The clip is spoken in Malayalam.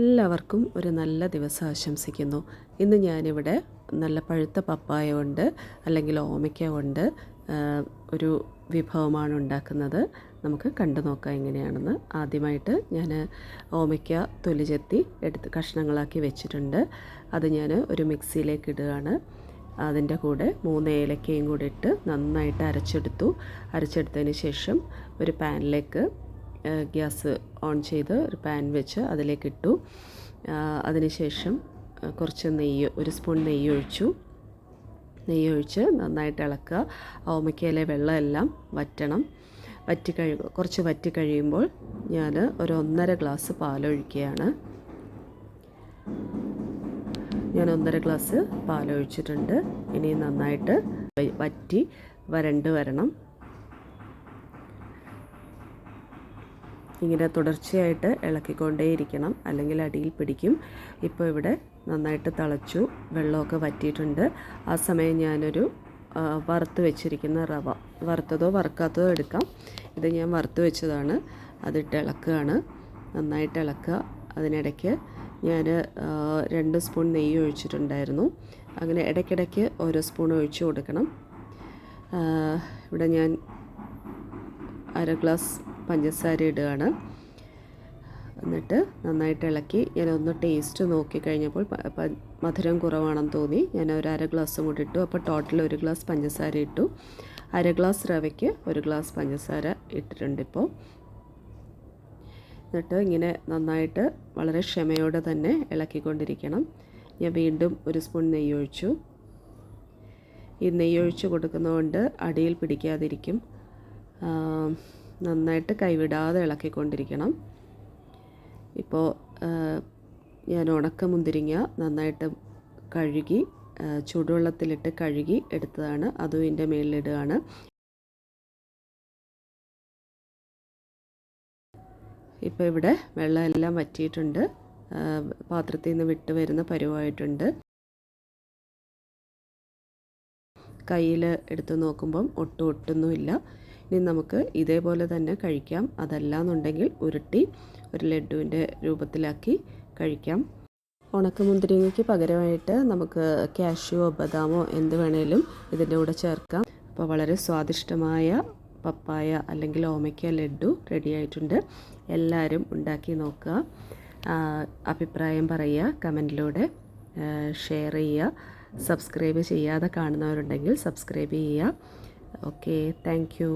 എല്ലാവർക്കും ഒരു നല്ല ദിവസം ആശംസിക്കുന്നു. ഇന്ന് ഞാനിവിടെ നല്ല പഴുത്ത പപ്പായ കൊണ്ട് അല്ലെങ്കിൽ ഓമയ്ക്ക കൊണ്ട് ഒരു വിഭവമാണ് ഉണ്ടാക്കുന്നത്. നമുക്ക് കണ്ടു നോക്കാം എങ്ങനെയാണെന്ന്. ആദ്യമായിട്ട് ഞാൻ ഓമയ്ക്ക തൊലി ചെത്തി എടുത്ത് കഷ്ണങ്ങളാക്കി വെച്ചിട്ടുണ്ട്. അത് ഞാൻ ഒരു മിക്സിയിലേക്ക് ഇടുകയാണ്. അതിൻ്റെ കൂടെ 3 ഏലക്കയും കൂടി ഇട്ട് നന്നായിട്ട് അരച്ചെടുത്തതിന് ശേഷം ഒരു പാനിലേക്ക് ഗ്യാസ് ഓൺ ചെയ്ത് ഒരു പാൻ വെച്ച് അതിലേക്ക് ഇട്ടു. അതിനുശേഷം കുറച്ച് ഒരു സ്പൂൺ നെയ്യ് ഒഴിച്ച് നന്നായിട്ട് ഇളക്കുക. ഓമയ്ക്കയിലെ വെള്ളമെല്ലാം വറ്റണം. കുറച്ച് വറ്റി കഴിയുമ്പോൾ ഞാൻ ഒരു 1.5 ഗ്ലാസ് പാലൊഴിക്കുകയാണ്. ഞാൻ 1.5 ഗ്ലാസ് പാലൊഴിച്ചിട്ടുണ്ട്. ഇനി നന്നായിട്ട് വരണ്ട് വരണം. ഇങ്ങനെ തുടർച്ചയായിട്ട് ഇളക്കിക്കൊണ്ടേയിരിക്കണം, അല്ലെങ്കിൽ അടിയിൽ പിടിക്കും. ഇപ്പോൾ ഇവിടെ നന്നായിട്ട് തിളച്ചു, വെള്ളമൊക്കെ വറ്റിയിട്ടുണ്ട്. ആ സമയം ഞാനൊരു വറുത്ത് വെച്ചിരിക്കുന്ന റവ, വറുത്തതോ വറുക്കാത്തതോ എടുക്കാം. ഇത് ഞാൻ വറുത്ത് വെച്ചതാണ്. അതിട്ട് ഇളക്കുകയാണ്, നന്നായിട്ട് ഇളക്കുക. അതിനിടയ്ക്ക് ഞാൻ 2 സ്പൂൺ നെയ്യ് ഒഴിച്ചിട്ടുണ്ടായിരുന്നു. അങ്ങനെ ഇടയ്ക്കിടയ്ക്ക് ഓരോ സ്പൂൺ ഒഴിച്ച് കൊടുക്കണം. ഇവിടെ ഞാൻ 1/2 ഗ്ലാസ് പഞ്ചസാര ഇടുകയാണ്. എന്നിട്ട് നന്നായിട്ട് ഇളക്കി ഞാനൊന്ന് ടേസ്റ്റ് നോക്കിക്കഴിഞ്ഞപ്പോൾ മധുരം കുറവാണെന്ന് തോന്നി. ഞാൻ ഒരു 1/2 ഗ്ലാസും കൂടി ഇട്ടു. അപ്പോൾ ടോട്ടൽ 1 ഗ്ലാസ് പഞ്ചസാര ഇട്ടു. 1/2 ഗ്ലാസ് റവയ്ക്ക് 1 ഗ്ലാസ് പഞ്ചസാര ഇട്ടിട്ടുണ്ട് ഇപ്പോൾ. എന്നിട്ട് ഇങ്ങനെ നന്നായിട്ട് വളരെ ക്ഷമയോടെ തന്നെ ഇളക്കിക്കൊണ്ടിരിക്കണം. ഞാൻ വീണ്ടും 1 സ്പൂൺ നെയ്യ് ഒഴിച്ചു. ഈ നെയ്യ് ഒഴിച്ച് കൊടുക്കുന്നതുകൊണ്ട് അടിയിൽ പിടിക്കാതിരിക്കും. നന്നായിട്ട് കൈവിടാതെ ഇളക്കിക്കൊണ്ടിരിക്കണം. ഇപ്പോൾ ഞാൻ ഉണക്കമുന്തിരിങ്ങ നന്നായിട്ട് കഴുകി ചൂടുവെള്ളത്തിലിട്ട് കഴുകി എടുത്തതാണ്. അതും ഇതിൻ്റെ മേളിലിടുകയാണ്. ഇപ്പോൾ ഇവിടെ വെള്ളമെല്ലാം വറ്റിയിട്ടുണ്ട്. പാത്രത്തിൽ നിന്ന് വിട്ട് വരുന്ന പരുവായിട്ടുണ്ട്. കയ്യിൽ എടുത്ത് നോക്കുമ്പം ഒട്ടുമൊന്നുമില്ല. ഇനി നമുക്ക് ഇതേപോലെ തന്നെ കഴിക്കാം. അതല്ലാന്നുണ്ടെങ്കിൽ ഉരുട്ടി ഒരു ലഡുവിൻ്റെ രൂപത്തിലാക്കി കഴിക്കാം. ഉണക്കമുന്തിരിങ്ങയ്ക്ക് പകരമായിട്ട് നമുക്ക് കാഷ്യോ ബദാമോ എന്ത് വേണേലും ഇതിൻ്റെ കൂടെ ചേർക്കാം. അപ്പോൾ വളരെ സ്വാദിഷ്ടമായ പപ്പായ അല്ലെങ്കിൽ ഓമയ്ക്ക ലഡു റെഡി ആയിട്ടുണ്ട്. എല്ലാവരും ഉണ്ടാക്കി നോക്കുക. അഭിപ്രായം പറയുക, കമൻറ്റിലൂടെ ഷെയർ ചെയ്യുക. സബ്സ്ക്രൈബ് ചെയ്യാതെ കാണുന്നവരുണ്ടെങ്കിൽ സബ്സ്ക്രൈബ് ചെയ്യുക. Okay, thank you.